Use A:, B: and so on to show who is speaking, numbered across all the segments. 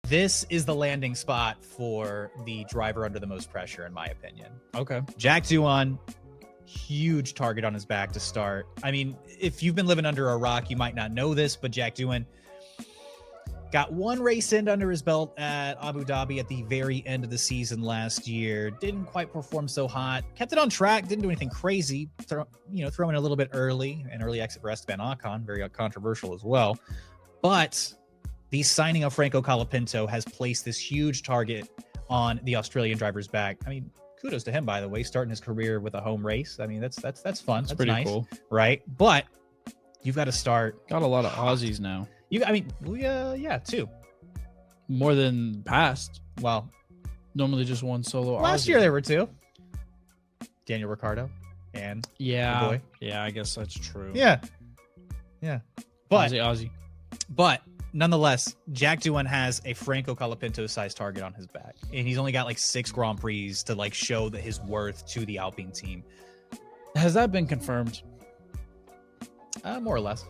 A: This is the landing spot for the driver under the most pressure, in my opinion.
B: Okay.
A: Jack Doohan, huge target on his back to start. I mean, if you've been living under a rock, you might not know this, but Jack Doohan got one race in under his belt at Abu Dhabi at the very end of the season last year. Didn't quite perform so hot. Kept it on track. Didn't do anything crazy. Throwing a little bit early. An early exit for Esteban Ocon. Very controversial as well. But the signing of Franco Colapinto has placed this huge target on the Australian driver's back. I mean, kudos to him, by the way, starting his career with a home race. I mean, that's fun. That's
B: pretty
A: nice,
B: cool,
A: right? But you've got to start.
B: Got a lot of Aussies now.
A: Two.
B: More than past.
A: Well,
B: normally just one solo.
A: Last year there were two. Daniel Ricciardo and
B: yeah,
A: boy.
B: Yeah, I guess that's true.
A: Yeah. But
B: Aussie.
A: But nonetheless, Jack Doohan has a Franco Colapinto sized target on his back, and he's only got like 6 Grand Prix to like show that his worth to the Alpine team.
B: Has that been confirmed?
A: More or less.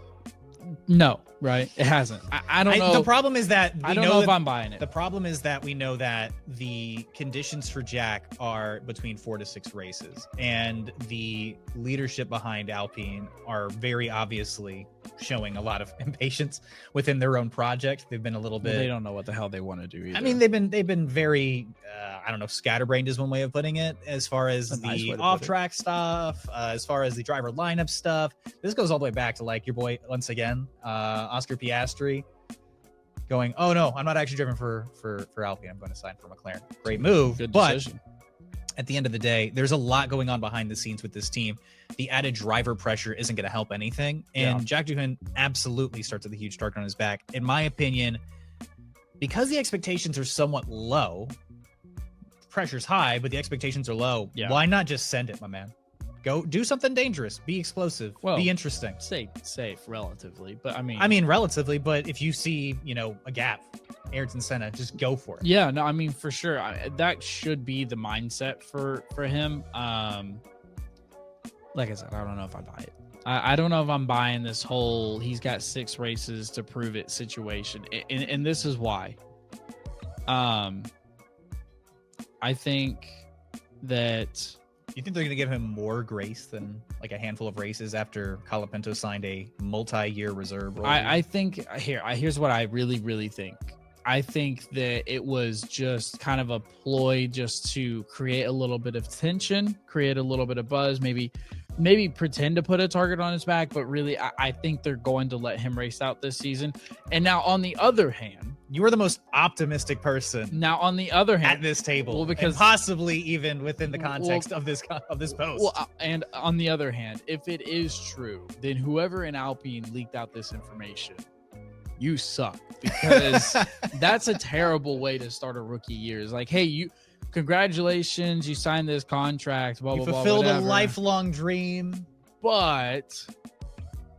B: No, right? It hasn't. I don't know.
A: The problem is that
B: I don't know if I'm buying it.
A: The problem is that we know that the conditions for Jack are between 4 to 6 races, and the leadership behind Alpine are very obviously showing a lot of impatience within their own project. They've been a little bit.
B: They don't know what the hell they want to do either.
A: I mean, they've been very, I don't know, scatterbrained is one way of putting it, as far as the off-track stuff, as far as the driver lineup stuff. This goes all the way back to like your boy once again, Oscar Piastri, going, "Oh no, I'm not actually driven for Alpine. I'm going to sign for McLaren." Great move,
B: good
A: But
B: decision.
A: at the end of the day, there's a lot going on behind the scenes with this team. The added driver pressure isn't going to help anything. And Jack Doohan absolutely starts with a huge target on his back. In my opinion, because the expectations are somewhat low, pressure's high, but the expectations are low. Yeah. Why not just send it, my man? Go do something dangerous. Be explosive. Be interesting.
B: Safe, relatively. But I mean,
A: relatively. But if you see, a gap, Ayrton Senna, just go for it.
B: Yeah, no, I mean, for sure. That should be the mindset for him. Like I said, I don't know if I buy it. I don't know if I'm buying this whole he's got 6 races to prove it situation. And this is why. I think that...
A: You think they're going to give him more grace than like a handful of races after Colapinto signed a multi-year reserve role?
B: I think here's what I really, really think. I think that it was just kind of a ploy just to create a little bit of tension, create a little bit of buzz, maybe pretend to put a target on his back, but really I think they're going to let him race out this season. And now on the other hand,
A: you are the most optimistic person
B: now on the other hand
A: at this table,
B: well, because
A: and possibly even within the context of this post.
B: Well, and on the other hand, if it is true, then whoever in Alpine leaked out this information, you suck, because that's a terrible way to start a rookie year. It's like, hey, congratulations, you signed this contract, blah,
A: you
B: blah,
A: fulfilled
B: blah,
A: a lifelong dream,
B: but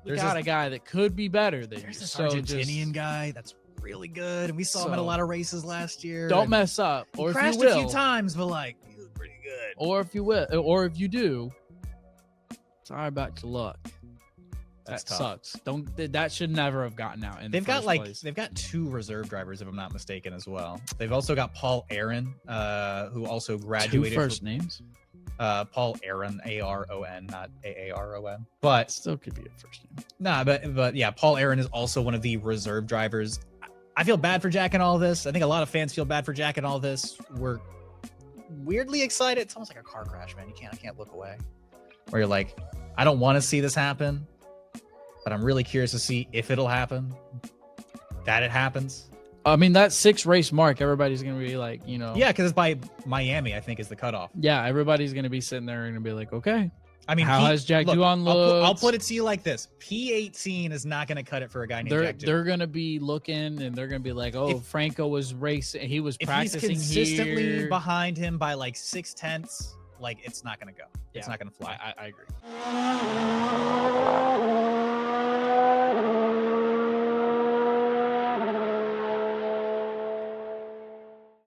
B: there's got a guy that could be better than
A: there's this Argentinian guy that's really good, and we saw him at a lot of races last year.
B: Don't mess up, or
A: he crashed
B: if you will,
A: a few times, but like he was pretty good.
B: Or if you will, or if you do, sorry about your luck. That sucks. That should never have gotten out. They've
A: got 2 reserve drivers, if I'm not mistaken, as well. They've also got Paul Aaron, who also graduated.
B: 2 first names.
A: Paul Aaron, Aron, not Aaron, but
B: still could be a first name.
A: Nah, but yeah, Paul Aaron is also one of the reserve drivers. I feel bad for Jack in all this. I think a lot of fans feel bad for Jack in all this. We're weirdly excited. It's almost like a car crash, man. I can't look away. Where you're like, I don't want to see this happen, but I'm really curious to see if it'll happen. That it happens.
B: I mean, that 6 race mark, everybody's going to be like,
A: Yeah, because it's by Miami, I think, is the cutoff.
B: Yeah, everybody's going to be sitting there and going to be like, okay.
A: I mean,
B: how has Jack Doohan looked?
A: I'll put it to you like this. P18 is not going to cut it for a guy named Jack Doohan.
B: They're going to be looking, and they're going to be like, oh, Franco was racing. He was practicing here.
A: If he's consistently behind him by like 6/10, like, it's not going to go. It's not going to fly.
B: I agree.